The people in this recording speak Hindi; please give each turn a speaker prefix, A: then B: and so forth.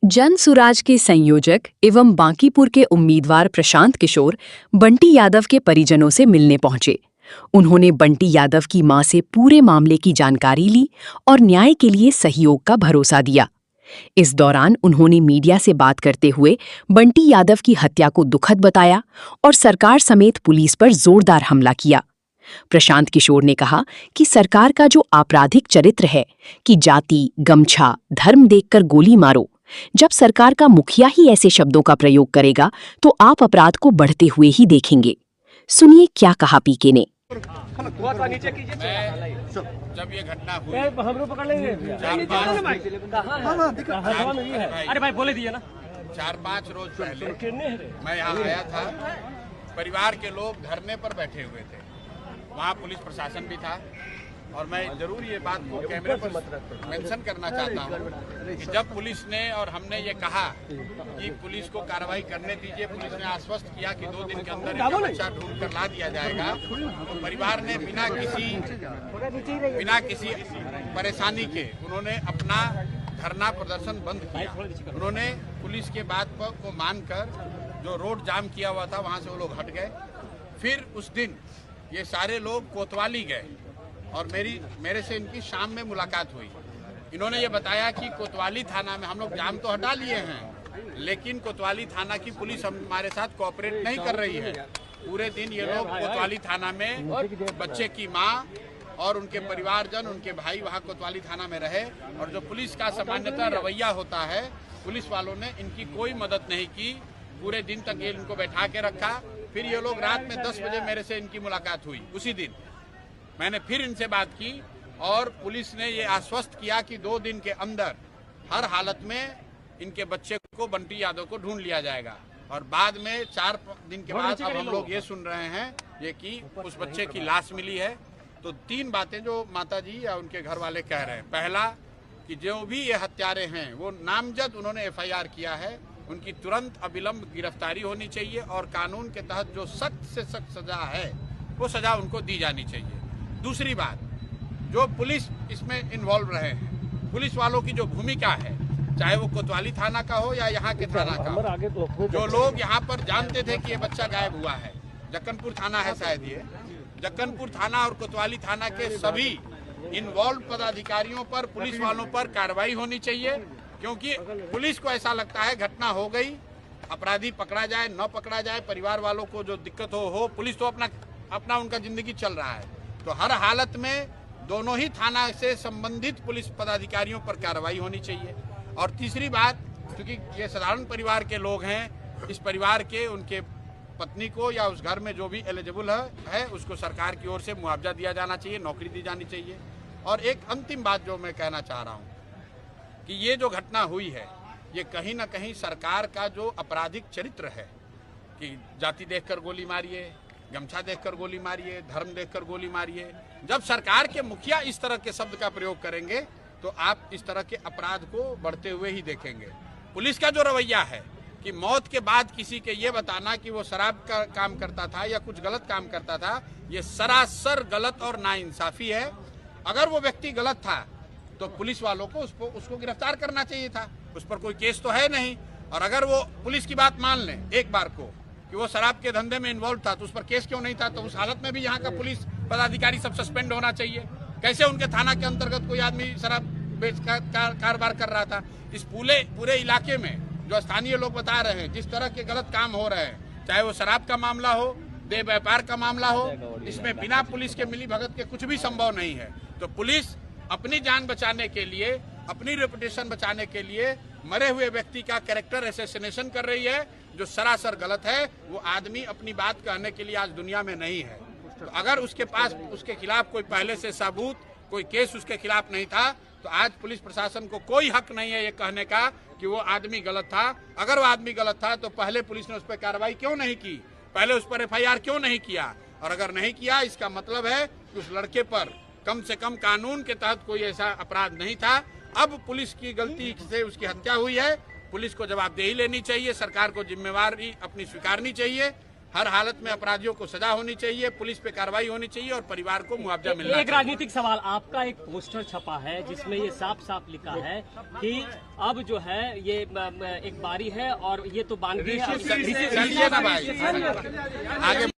A: जन सुराज के संयोजक एवं बांकीपुर के उम्मीदवार प्रशांत किशोर बंटी यादव के परिजनों से मिलने पहुंचे। उन्होंने बंटी यादव की मां से पूरे मामले की जानकारी ली और न्याय के लिए सहयोग का भरोसा दिया। इस दौरान उन्होंने मीडिया से बात करते हुए बंटी यादव की हत्या को दुखद बताया और सरकार समेत पुलिस पर जोरदार हमला किया। प्रशांत किशोर ने कहा कि सरकार का जो आपराधिक चरित्र है कि जाति, गमछा, धर्म देखकर गोली मारो, जब सरकार का मुखिया ही ऐसे शब्दों का प्रयोग करेगा तो आप अपराध को बढ़ते हुए ही देखेंगे। सुनिए क्या कहा पीके ने।
B: जब ये घटना हुई
C: हम लोग पकड़ लेंगे। अरे भाई बोले दिए ना।
B: 4-5 रोज पहले मैं यहाँ आया था। परिवार के लोग धरने पर बैठे हुए थे, वहाँ पुलिस प्रशासन भी था और मैं जरूर ये बात को कैमरे पर मेंशन करना चाहता हूँ कि जब पुलिस ने और हमने ये कहा कि पुलिस को कार्रवाई करने दीजिए, पुलिस ने आश्वस्त किया कि 2 दिन के अंदर इनका बच्चा ढूंढ कर ला दिया जाएगा, तो परिवार ने बिना किसी परेशानी के उन्होंने अपना धरना प्रदर्शन बंद किया। उन्होंने पुलिस के बात को मानकर जो रोड जाम किया हुआ था वहाँ से वो लोग हट गए। फिर उस दिन ये सारे लोग कोतवाली गए और मेरे से इनकी शाम में मुलाकात हुई। इन्होंने ये बताया कि कोतवाली थाना में हम लोग जाम तो हटा लिए हैं, लेकिन कोतवाली थाना की पुलिस हमारे साथ कोऑपरेट नहीं कर रही है। पूरे दिन ये लोग कोतवाली थाना में बच्चे की माँ और उनके परिवारजन, उनके भाई वहाँ कोतवाली थाना में रहे और जो पुलिस का सामान्यतः रवैया होता है, पुलिस वालों ने इनकी कोई मदद नहीं की। पूरे दिन तक ये इनको बैठा के रखा। फिर ये लोग रात में 10 बजे मेरे से इनकी मुलाकात हुई। उसी दिन मैंने फिर इनसे बात की और पुलिस ने ये आश्वस्त किया कि 2 दिन के अंदर हर हालत में इनके बच्चे को, बंटी यादव को ढूंढ लिया जाएगा। और बाद में 4 दिन के बाद अब हम लोग ये सुन रहे हैं ये कि उस बच्चे की लाश मिली है। तो 3 बातें जो माताजी या उनके घर वाले कह रहे हैं। पहला कि जो भी ये हत्यारे हैं वो नामजद उन्होंने FIR किया है, उनकी तुरंत अविलंब गिरफ्तारी होनी चाहिए और कानून के तहत जो सख्त से सख्त सजा है वो सजा उनको दी जानी चाहिए। दूसरी बात, जो पुलिस इसमें इन्वॉल्व रहे हैं, पुलिस वालों की जो भूमिका है, चाहे वो कोतवाली थाना का हो या यहाँ के थाना का हो, जो लोग यहाँ पर जानते थे कि ये बच्चा गायब हुआ है, जक्कनपुर थाना है शायद ये, जक्कनपुर थाना और कोतवाली थाना के सभी इन्वॉल्व पदाधिकारियों पर, पुलिस वालों पर कार्रवाई होनी चाहिए। क्योंकि पुलिस को ऐसा लगता है घटना हो गई, अपराधी पकड़ा जाए न पकड़ा जाए, परिवार वालों को जो दिक्कत हो, पुलिस तो अपना उनका जिंदगी चल रहा है। तो हर हालत में दोनों ही थाना से संबंधित पुलिस पदाधिकारियों पर कार्रवाई होनी चाहिए। और तीसरी बात, क्योंकि ये साधारण परिवार के लोग हैं, इस परिवार के उनके पत्नी को या उस घर में जो भी एलिजिबल है उसको सरकार की ओर से मुआवजा दिया जाना चाहिए, नौकरी दी जानी चाहिए। और एक अंतिम बात जो मैं कहना चाह रहा हूँ कि ये जो घटना हुई है ये कहीं ना कहीं सरकार का जो आपराधिक चरित्र है कि जाति देखकर गोली मारिए, गमछा देखकर गोली मारिए, धर्म देखकर गोली मारिए, जब सरकार के मुखिया इस तरह के शब्द का प्रयोग करेंगे तो आप इस तरह के अपराध को बढ़ते हुए ही देखेंगे। पुलिस का जो रवैया है कि मौत के बाद किसी के ये बताना कि वो शराब का काम करता था या कुछ गलत काम करता था, ये सरासर गलत और नाइंसाफी है। अगर वो व्यक्ति गलत था तो पुलिस वालों को उसको गिरफ्तार करना चाहिए था, उस पर कोई केस तो है नहीं। और अगर वो पुलिस की बात मान लें एक बार को कि वो शराब के धंधे में इन्वॉल्व था तो उस पर केस क्यों नहीं था? तो उस हालत में भी यहाँ का पुलिस पदाधिकारी सब सस्पेंड होना चाहिए। कैसे उनके थाना के अंतर्गत कोई आदमी शराब बेच कारोबार कर रहा था? इस पूरे इलाके में जो स्थानीय लोग बता रहे हैं जिस तरह के गलत काम हो रहे हैं, चाहे वो शराब का मामला हो, देह व्यापार का मामला हो, इसमें बिना पुलिस के मिली भगत के कुछ भी संभव नहीं है। तो पुलिस अपनी जान बचाने के लिए, अपनी रेपुटेशन बचाने के लिए मरे हुए व्यक्ति का कैरेक्टर असैसिनेशन कर रही है, जो सरासर गलत है। वो आदमी अपनी बात कहने के लिए आज दुनिया में नहीं है। तो अगर उसके पास उसके खिलाफ कोई पहले से सबूत, कोई केस उसके खिलाफ नहीं था, तो आज पुलिस प्रशासन को कोई हक नहीं है ये कहने का कि वो आदमी गलत था। अगर वो आदमी गलत था तो पहले पुलिस ने उस पर कार्रवाई क्यों नहीं की, पहले उस पर FIR क्यों नहीं किया? और अगर नहीं किया, इसका मतलब है कि उस लड़के पर कम से कम कानून के तहत कोई ऐसा अपराध नहीं था। अब पुलिस की गलती से उसकी हत्या हुई है, पुलिस को जवाबदेही लेनी चाहिए, सरकार को जिम्मेवारी अपनी स्वीकारनी चाहिए। हर हालत में अपराधियों को सजा होनी चाहिए, पुलिस पे कार्रवाई होनी चाहिए और परिवार को मुआवजा मिलना
C: एक
B: चाहिए।
C: राजनीतिक सवाल, आपका एक पोस्टर छपा है जिसमें ये साफ साफ लिखा है कि अब जो है ये एक बारी है और ये तो बानगी है।
B: चलिए ना भाई, आगे